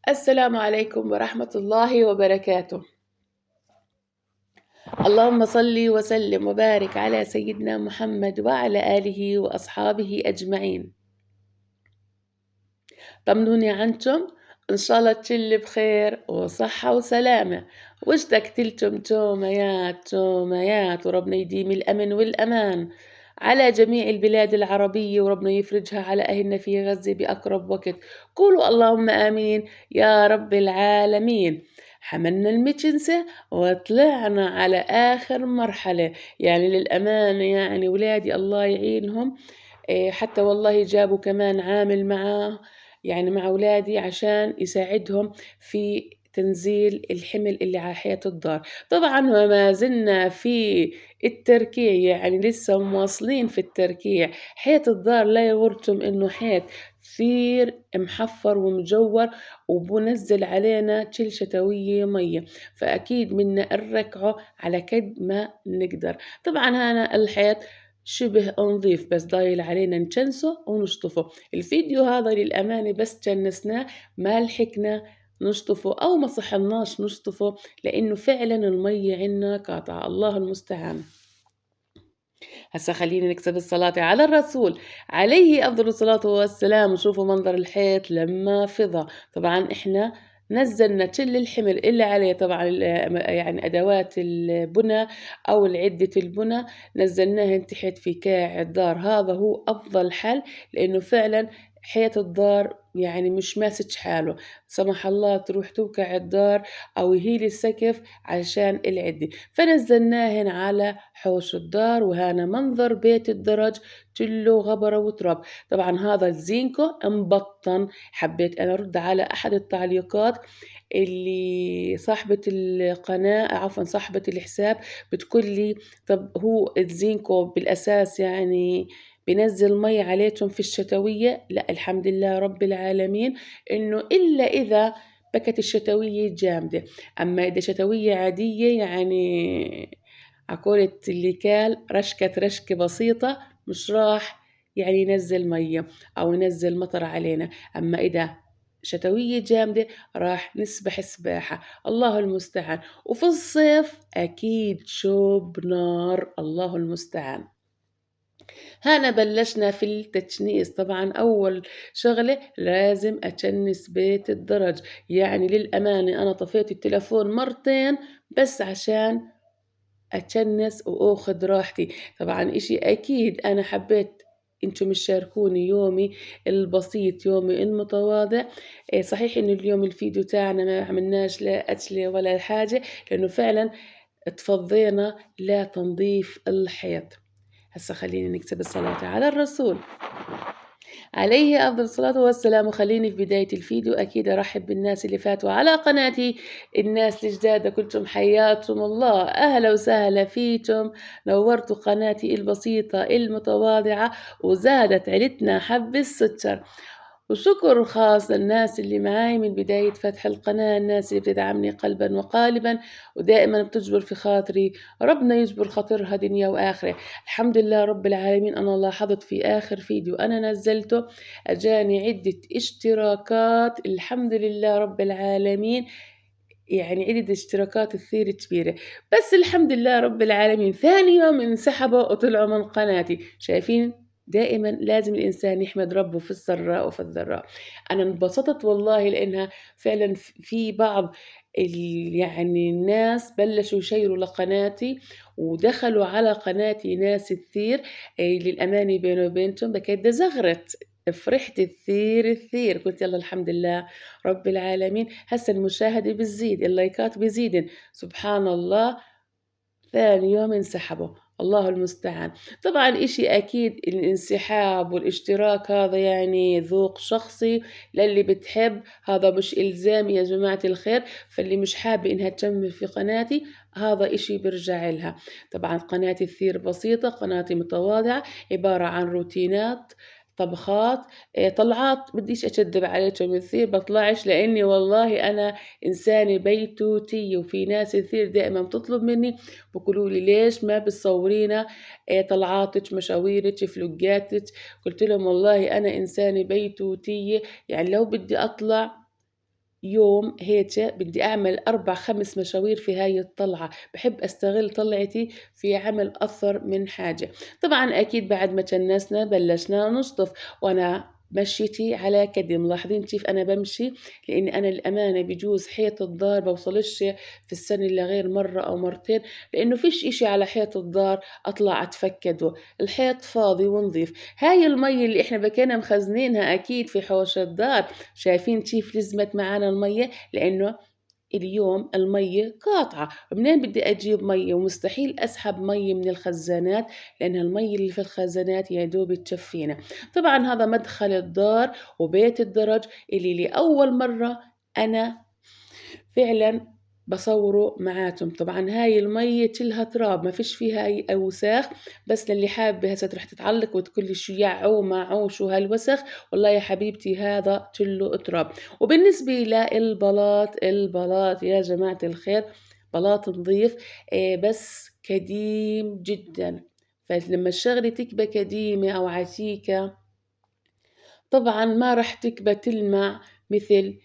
السلام عليكم ورحمة الله وبركاته. اللهم صل وسلم وبارك على سيدنا محمد وعلى آله وأصحابه أجمعين. طمنوني عنكم، إن شاء الله تشل بخير وصحة وسلامة، واشتقت لكم توميات توميات، وربنا يديم الأمن والأمان على جميع البلاد العربية، وربنا يفرجها على أهلنا في غزة بأقرب وقت. قولوا اللهم آمين يا رب العالمين. حملنا المكنسة وطلعنا على آخر مرحلة، يعني للأمانة يعني ولادي الله يعينهم. حتى والله جابوا كمان عامل معاه، يعني مع أولادي عشان يساعدهم في تنزيل الحمل اللي على حياة الدار. طبعا وما زلنا في التركيع، يعني لسه مواصلين في التركيع. حياة الدار لا يغركم إنه حياة كثير محفر ومجور، وبنزل علينا كل شتوية مية، فأكيد منا نركعه على قد ما نقدر. طبعا هنا الحياة شبه نظيف، بس ضايل علينا نجنسه ونشطفه. الفيديو هذا للأمانة بس جنسناه، ما لحقنا نشطفه أو ما صحناش نشطفه، لأنه فعلا المية عنا قاطعة. الله المستعان. هسا خلينا نكتب الصلاة على الرسول عليه أفضل الصلاة والسلام، وشوفوا منظر الحيط لما فضى. طبعا إحنا نزلنا كل الحمل اللي عليه، طبعا يعني أدوات البناء أو عدة البناء نزلناها تحت في كاع الدار. هذا هو أفضل حل، لأنه فعلا حيط الدار يعني مش ماسك حاله، سمح الله تروح توقع الدار أو يهيل السقف عشان العدة. فنزلناهن على حوش الدار، وهنا منظر بيت الدرج كله غبرة وتراب. طبعا هذا الزينكو مبطن. حبيت أنا أرد على أحد التعليقات اللي صاحبة القناة، عفوا صاحبة الحساب، بتقول لي طب هو الزينكو بالأساس يعني بنزل مي عليكم في الشتوية؟ لا الحمد لله رب العالمين، إنه إلا إذا بكت الشتوية جامدة. أما إذا شتوية عادية يعني عقولة اللي كال رشكة رشكة بسيطة، مش راح يعني ينزل مية أو ينزل مطر علينا. أما إذا شتوية جامدة راح نسبح سباحة. الله المستعان. وفي الصيف أكيد شوب نار. الله المستعان. هنا بلشنا في التجنيس. طبعا أول شغلة لازم أجنس بيت الدرج، يعني للأمانة أنا طفيت التلفون مرتين بس عشان أتشنس وأخذ راحتي. طبعا إشي أكيد أنا حبيت انتم تشاركوني يومي البسيط، يومي المتواضع. صحيح انه اليوم الفيديو تاعنا ما عملناش لا أكلة ولا حاجة، لأنه فعلا تفضينا لتنظيف الحيط. هسا خليني نكتب الصلاة على الرسول عليه أفضل الصلاة والسلام. وخليني في بداية الفيديو أكيد أرحب بالناس اللي فاتوا على قناتي، الناس الجداد كلكم حياكم الله، أهلا وسهلا فيكم. نورتوا قناتي البسيطة المتواضعة، وزادت عيلتنا حب السكر. وشكر خاص للناس اللي معاي من بداية فتح القناة، الناس اللي بتدعمني قلبا وقالبا ودائما بتجبر في خاطري. ربنا يجبر خاطرها دنيا وآخرة. الحمد لله رب العالمين. أنا لاحظت في آخر فيديو أنا نزلته أجاني عدة اشتراكات، الحمد لله رب العالمين، يعني عدة اشتراكات كثير كبيرة. بس الحمد لله رب العالمين ثاني يوم انسحبوا وطلعوا من قناتي. شايفين؟ دائما لازم الإنسان يحمد ربه في السراء وفي الضراء. أنا انبسطت والله، لأنها فعلا في بعض يعني الناس بلشوا يشيروا لقناتي، ودخلوا على قناتي ناس كثير. للأمانة بيني وبينكم بكيت زغرت، فرحت كثير كثير، قلت يلا الحمد لله رب العالمين. هسه المشاهدة بتزيد، اللايكات بيزيدن، سبحان الله. ثاني يوم انسحبوا. الله المستعان. طبعا إشي أكيد الانسحاب والاشتراك هذا يعني ذوق شخصي للي بتحب، هذا مش إلزامي يا جماعة الخير. فاللي مش حابة إنها تكمل في قناتي هذا إشي برجع لها. طبعا قناتي كثير بسيطة، قناتي متواضعة، عبارة عن روتينات، طبخات، طلعات. بديش أكذب عليكم كثير بطلعش، لأني والله أنا إنسانة بيتوتية، وفي ناس كثير دائما بتطلب مني بقولوا لي ليش ما بتصورينا طلعاتك، مشاويرك، فلوجاتك. قلت لهم والله أنا إنسانة بيتوتية، يعني لو بدي أطلع يوم هيك بدي أعمل 4 5 مشاوير في هاي الطلعة، باحب أستغل طلعتي في عمل أكثر من حاجة. طبعًا أكيد بعد ما جنّسنا بلشنا نشطف، وأنا مشيتي على كدي، ملاحظين كيف أنا بامشي؟ لإني أنا للأمانة بجوز حيط الدار باوصلش في السنة إلا غير مرة أو مرتين، لإنه فيش إشي على حيط الدار أطلع أتفكده، الحيط فاضي ونظيف. هاي المَيّة اللي إحنا بكينا مخزنينها أكيد في حوش الدار، شايفين كيف لزمت معانا المَيّة؟ لإنه اليوم المَيّة قاطعة، منين بدي أجيب مَيّة؟ ومستحيل أسحب مَيّة من الخزانات، لإن المَيّة اللي في الخزانات يا دوب تكفينا. طبعًا هذا مدخل الدار وبيت الدرج اللي لأول مرة أنا فعلًا باصوّره معاكم. طبعًا هاي المَيّة كلها تراب ما فيش فيها أي أوساخ، بس للي حابة هسه تروح تتعلق وتقول لي شو يعو معو شو هالوسخ، والله يا حبيبتي هذا كله تراب. وبالنسبة للبلاط، البلاط يا جماعة الخير بلاط نضيف بس قديم جدًا، فلمّا الشغلة تكبى قديمة أو عتيقة طبعًا ما راح تكبى تلمع مثل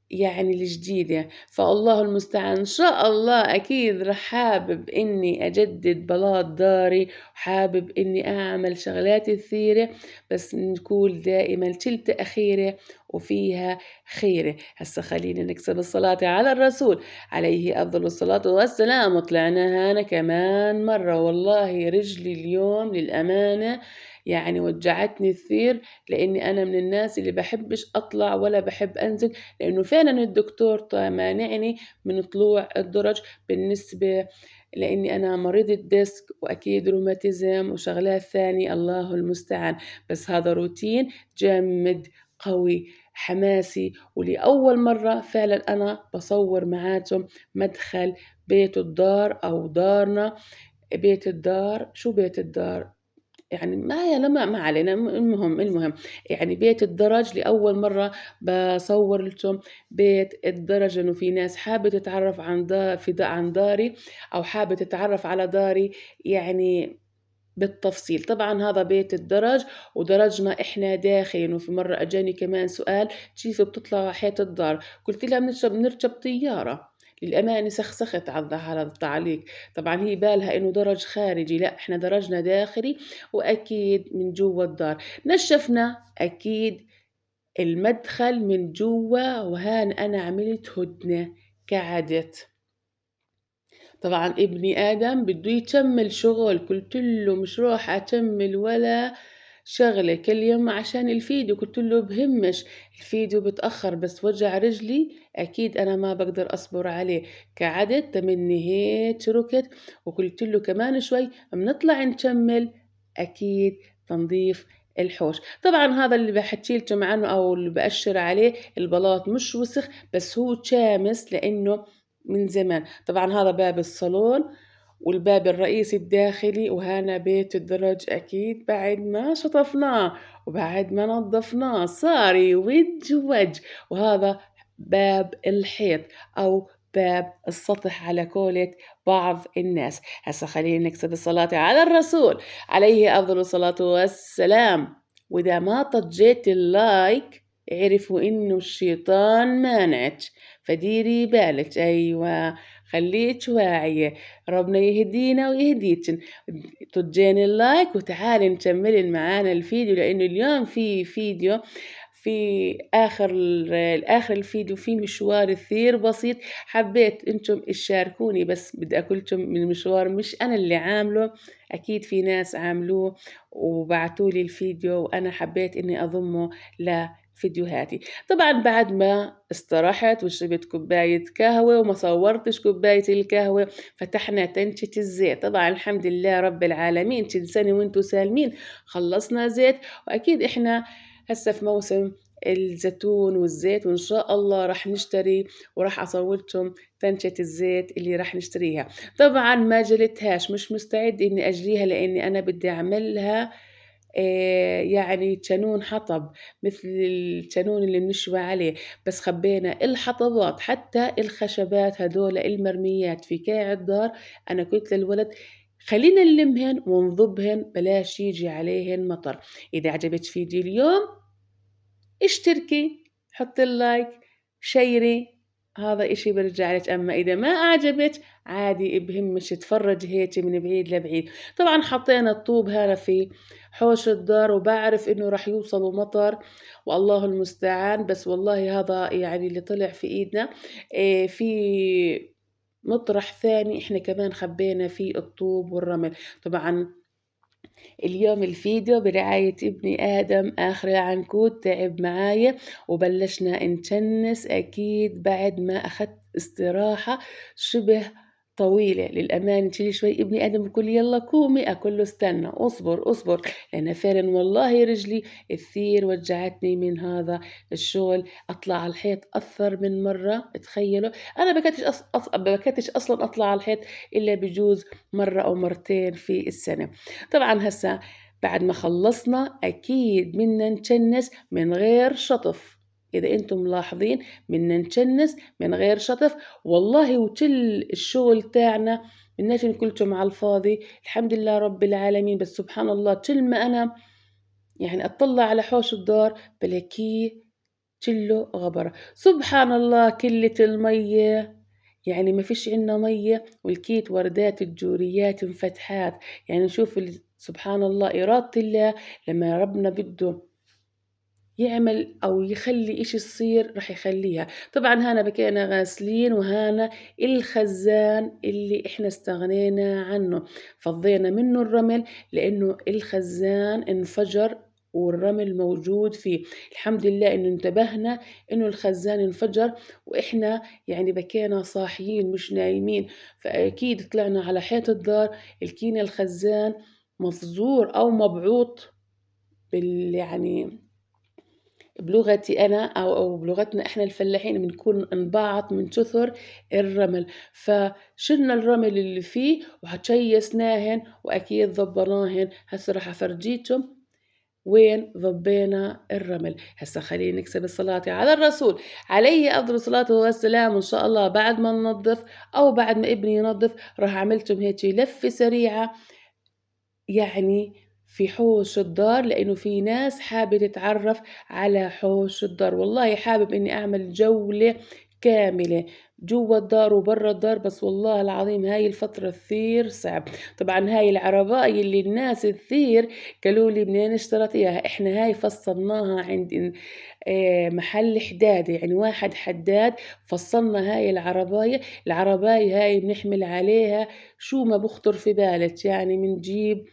يعني الجديدة، فالله المستعان. إن شاء الله أكيد رح حابب إني أجدد بلاط داري، وحابب إني أعمل شغلات كثيرة، بس نقول دائمًا تلت أخيرة وفيها خيرة. هسا خلينا نكسب الصلاة على الرسول عليه أفضل الصلاة والسلام. وطلعنا هنا كمان مرة، والله رجلي اليوم للأمانة يعني وجعتني كثير، لإني أنا من الناس اللي بحبش أطلع ولا بحب أنزل، لإنه فعلًا الدكتور مانعني من طلوع الدرج بالنسبة لإني أنا مريضة ديسك وأكيد روماتيزم وشغلات ثانية الله المستعان. بس هذا روتين جامد قوي حماسي، ولأول مرة فعلًا أنا باصور معاكم مدخل بيت الدار أو دارنا. بيت الدار، شو بيت الدار؟ يعني ما علينا، المهم يعني بيت الدرج لأول مرة باصور لكم بيت الدرج، إنه في ناس حابة تتعرف عن داري أو حابة تتعرف على داري يعني بالتفصيل. طبعًا هذا بيت الدرج ودرجنا إحنا داخل. وفي مرة أجاني كمان سؤال كيف بتطلعوا على حيط الدار؟ قلت لها بنركب طيارة. للأمانة سخسخت على هذا التعليق. طبعًا هي بالها إنه درج خارجي، لأ إحنا درجنا داخلي وأكيد من جوا الدار. نشفنا أكيد المدخل من جوا، وهان أنا عملت هدنة قعدت. طبعًا ابني آدم بده يكمّل شغل، قُلت له مش راح أكمّل ولا شغلة، كل يوم عشان الفيديو، قُلت له بهمش الفيديو بتأخّر بس وجع رجلي أكيد أنا ما باقدر أصبر عليه. قعدت تمنّي هيك رُكت وقُلت له كمان شوي بنطلع نكمّل أكيد تنضيف الحوش. طبعًا هذا اللي باحكي لكم عنه أو اللي بأشّر عليه البلاط مش وسخ بس هو شامس لإنه من زمان. طبعًا هذا باب الصالون والباب الرئيسي الداخلي، وهنا بيت الدرج أكيد بعد ما شطفناه وبعد ما نضفناه صار يوج وج. وهذا باب الحيط أو باب السطح على قولة بعض الناس. هسا خلينا نكتب الصلاة على الرسول عليه أفضل الصلاة والسلام. وإذا ما طجيت اللايك اعرفوا إنه الشيطان مانعك، فديري بالك. أيوة خليك واعية، ربنا يهدينا ويهديكن. طجين اللايك وتعالي نكملي معانا الفيديو، لأنه اليوم في فيديو في آخر الفيديو في مشوار كثير بسيط حبيت انتم تشاركوني، بس بدي أقول لكم من المشوار مش أنا اللي عامله، أكيد في ناس عاملوه وبعتوا لي الفيديو وأنا حبيت إني أضمه لفيديوهاتي. طبعا بعد ما استرحت وشربت كوباية قهوة وما صورتش كوباية القهوة فتحنا تنشة الزيت. طبعا الحمد لله رب العالمين كل سنة وانتم سالمين خلصنا زيت. وأكيد إحنا هسه في موسم الزيتون والزيت، وإن شاء الله راح نشتري وراح أصوركم تنشة الزيت اللي راح نشتريها. طبعا ما جلتهاش، مش مستعد إني أجريها لأني أنا بدي أعملها يعني كانون حطب مثل الكانون اللي بنشوي عليه، بس خبينا الحطبات حتى الخشبات هدول المرميات في كاع الدار. أنا قلت للولد خلينا نلمهن ونضبهن بلاش يجي عليهن مطر. إذا عجبك فيديو اليوم اشتركي، حطي اللايك، شيري، هذا إشي بيرجع لِك، أمّا إذا ما أعجبِك عادي بهمش اتفرّجي هيك من بعيد لبعيد. طبعًا حطينا الطوب هذا في حوش الدار، وباعرف إنه راح يوصلوا مطر والله المستعان، بس والله هذا يعني اللي طلع في إيدنا. في مطرح ثاني إحنا كمان خبّينا فيه الطوب والرمل. طبعًا اليوم الفيديو برعاية ابني آدم آخر العنكود تعب معايا، وبلشنا نجنس أكيد بعد ما أخدت استراحة شبه طويلة. للأمانة شي شوي ابني آدم بيقول لي يلا قومي، أقول له استنى أصبر أصبر، لأن فعلا والله رجلي كثير وجعتني من هذا الشغل. أطلع على الحيط أكثر من مرة، تخيلوا. أنا بكتش أصلا أطلع على الحيط إلا بجوز مرة أو مرتين في السنة. طبعًا هسّه بعد ما خلّصنا أكيد بدنا نجنّس من غير شطف. إذا أنتم ملاحظين بدنا نجنّس من غير شطف، والله وكل الشغل تاعنا بدناش نكلكم على الفاضي. الحمد لله رب العالمين. بس سبحان الله كل ما أنا يعني أطلّع على حوش الدار بالاقيه كلّه غبرة. سبحان الله كلّة المَيّة، يعني ما فيش عندنا مَيّة، والكيت وردات الجوريات انفتحات. يعني نشوف سبحان الله إرادة الله، لمّا ربنا بده يعمل أو يخلّي إشي يصير رح يخلّيها. طبعًا هنا بكينا غاسلين، وهنا الخزان اللي إحنا استغنينا عنّه، فضّينا منّه الرمل لإنه الخزان انفجر والرمل موجود فيه. الحمد لله إنه انتبهنا إنه الخزان انفجر، وإحنا يعني بكينا صاحيين مش نايمين. فأكيد طلعنا على حيط الدار لقينا الخزان مفزور أو مبعوط يعني بلغتي أنا أو بلغتنا إحنا الفلاحين بنكون انبعث من كثر الرمل. فشلنا الرمل اللي فيه وشيسناهن وأكيد ضبّناهن. هسه راح أفرجيكم وين ضبينا الرمل. هسه خلينا نكسب الصلاة على الرسول عليه أفضل الصلاة والسلام. وإن شاء الله بعد ما ننظف أو بعد ما ابني ينظف راح أعملكم هيك لفة سريعة يعني في حوش الدار، لإنه في ناس حابة تتعرّف على حوش الدار. والله حابب إني أعمل جولة كاملة جوا الدار وبرّا الدار، بس والله العظيم هاي الفترة كثير صعب. طبعًا هاي العرباية اللي الناس كثير قالوا لي منين اشتريتيها، إحنا هاي فصّلناها عند محل حدادة، يعني واحد حداد فصّلنا هاي العرباية. العرباية هاي بنحمل عليها شو ما بخطر في بالِك، يعني منجيب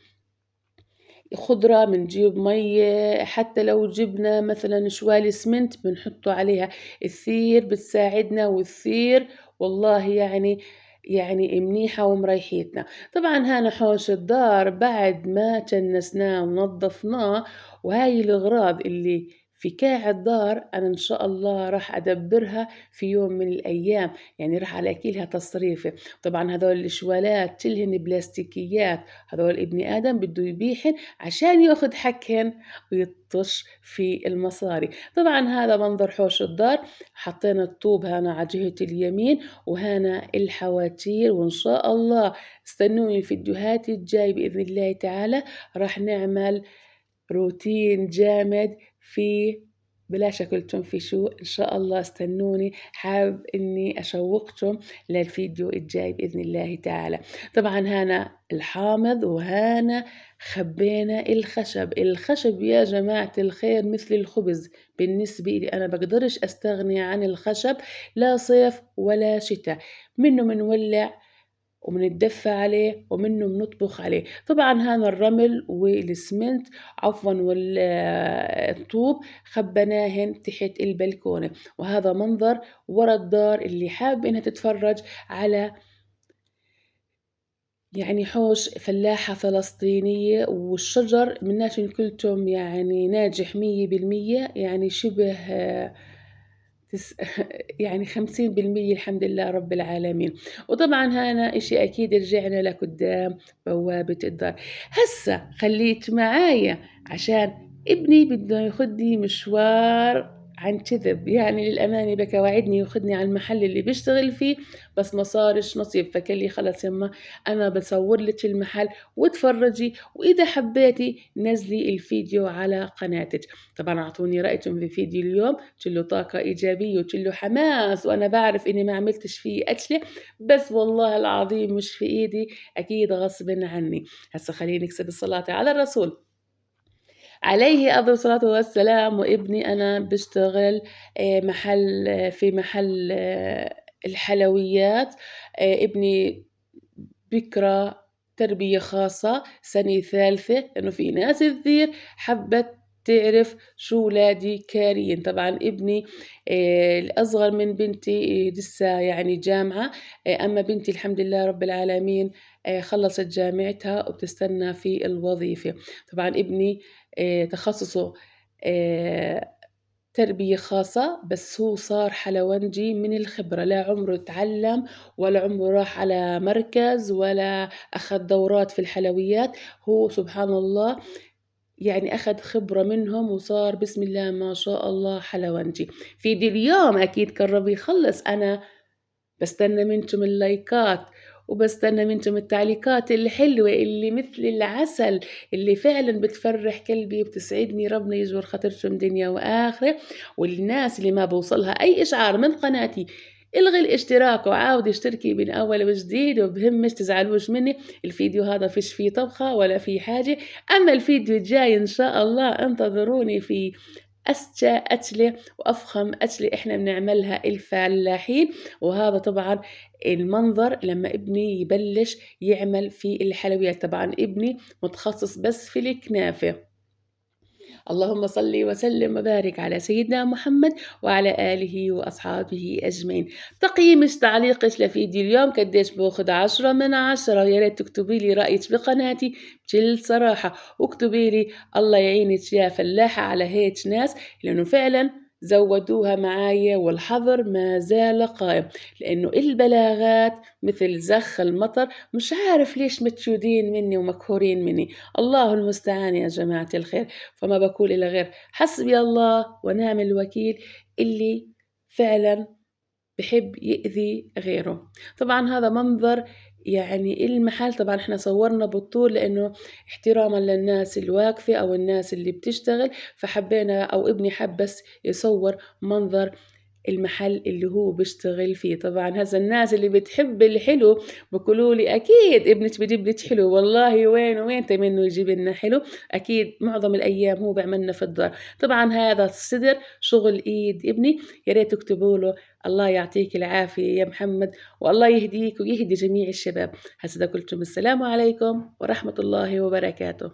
خضرة، بنجيب مَيّة، حتى لو جبنا مثلًا شوال إسمنت بنحطّه عليها. كثير بتساعدنا وكثير والله يعني منيحة ومريحتنا. طبعًا هنا حوش الدار بعد ما جنّسناه ونضّفناه، وهاي الأغراض اللي في كاع الدار أنا إن شاء الله راح أدبّرها في يوم من الأيام، يعني راح ألاقي لها تصريفة. طبعًا هذول الشوالات كلهن بلاستيكيات، هذول ابن آدم بده يبيعهن عشان ياخد حقهن ويطش في المصاري. طبعًا هذا منظر حوش الدار. حطينا الطوب هنا على جهة اليمين، وهنا الحواتير. وإن شاء الله استنوني الفيديوهات الجاي بإذن الله تعالى، راح نعمل روتين جامد في بلاش أقولكم في شو. إن شاء الله استنوني، حابب إني أشوقكم للفيديو الجاي بإذن الله تعالى. طبعًا هنا الحامض، وهنا خبينا الخشب. الخشب يا جماعة الخير مثل الخبز بالنسبة لي، أنا بقدرش أستغني عن الخشب لا صيف ولا شتا. منه منولع ومنتدفى عليه ومنه بنطبخ عليه. طبعًا هذا الرمل والإسمنت عفوًا الطوب خبّيناهن تحت البلكونة. وهذا منظر ورا الدار اللي حابة إنها تتفرج على يعني حوش فلاحة فلسطينية. والشجر مناش نقولكم يعني ناجح 100%، يعني شبه يعني 50% الحمد لله رب العالمين. وطبعًا هنا إشي أكيد رجعنا لقدام بوابة الدار. هسّه خليك معايا عشان ابني بده ياخدني مشوار عن كذب، يعني للأمانة بكى وعدني ياخدني على المحل اللي بيشتغل فيه بس ما صارش نصيب، فقال لي خلص يمه أنا باصور لِك المحل واتفرّجي وإذا حبيتِ نزّلي الفيديو على قناتِك. طبعًا أعطوني رأيهم في فيديو اليوم، كلّه طاقة إيجابية وكلّه حماس، وأنا باعرف إني ما عملتش فيه أكلة، بس والله العظيم مش في إيدي، أكيد غصبٍ عني. هسه خلّيني نكسب الصلاة على الرسول. عليه أفضل الصلاة والسلام، وابني أنا باشتغل في محل الحلويات، ابني بيقرا تربية خاصة سنة ثالثة، لإنه في ناس كتير حبّت تعرف شو ولادي كارين. طبعًا ابني الأصغر من بنتي لسه يعني جامعة، أمّا بنتي الحمد لله رب العالمين خلّصت جامعتها وبتستنى في الوظيفة. طبعًا ابني تخصُّصه آآ تربية خاصة، بس هو صار حلوانجي من الخبرة، لا عمره اتعلّم ولا عمره راح على مركز ولا أخد دورات في الحلويات، هو سبحان الله يعني أخد خبرة منهم وصار بسم الله ما شاء الله حلوانجي. في دي اليوم أكيد قرّب يخلّص، أنا باستنى منكم اللايكات، وباستنى منكم التعليقات الحلوة اللي مثل العسل، اللي فعلًا بتفرّح قلبي وبتسعدني، ربنا يجبر خاطركم دنيا وآخرة. والناس اللي ما بيوصلها أي إشعار من قناتي الغي الاشتراك وعاودي اشتركي من أول وجديد، وبهمش تزعلوش مني، الفيديو هذا فيش فيه طبخة ولا فيه حاجة، أمّا الفيديو الجاي إن شاء الله انتظروني في أسشى أكلة وأفخم أكلة إحنا بنعملها الفلاحين. وهذا طبعًا المنظر لمّا ابني يبلش يعمل في الحلويات. طبعًا ابني متخصص بس في الكنافة. اللهم صل وسلم وبارك على سيدنا محمد وعلى آله وأصحابه أجمعين. تقييمِك تعليقِك لفيديو اليوم قديش باخد 10/10، ويا ريت تكتبي لي رأيِك بقناتي بكل صراحة، واكتبي لي الله يعينِك يا فلاحة على هيك ناس، لأنه فعلًا زودوها معايا والحظر ما زال قائم، لأنه البلاغات مثل زخ المطر مش عارف ليش متشودين مني ومقهورين مني، الله المستعان يا جماعة الخير. فما باقول إلا غير حسبي الله ونعم الوكيل اللي فعلًا بيحب يأذي غيره. طبعًا هذا منظر يعني المحل، طبعًا إحنا صوّرنا بالطول لإنه احترامًا للناس الواقفة أو الناس اللي بتشتغل، فحبينا أو ابني حب بس يصوّر منظر المحل اللي هو بيشتغل فيه. طبعًا هسا الناس اللي بتحب الحلو بيقولوا لي أكيد ابنِك بيجيب لِك حلو، والله وين وين تمنّه يجيب لنا حلو، أكيد معظم الأيام هو بيعمل في الدار. طبعًا هذا الصدر شغل إيد ابني، يا ريت تكتبوا له الله يعطيك العافية يا محمد، والله يهديك ويهدي جميع الشباب. هسا ده قُلت لكم السلام عليكم ورحمة الله وبركاته.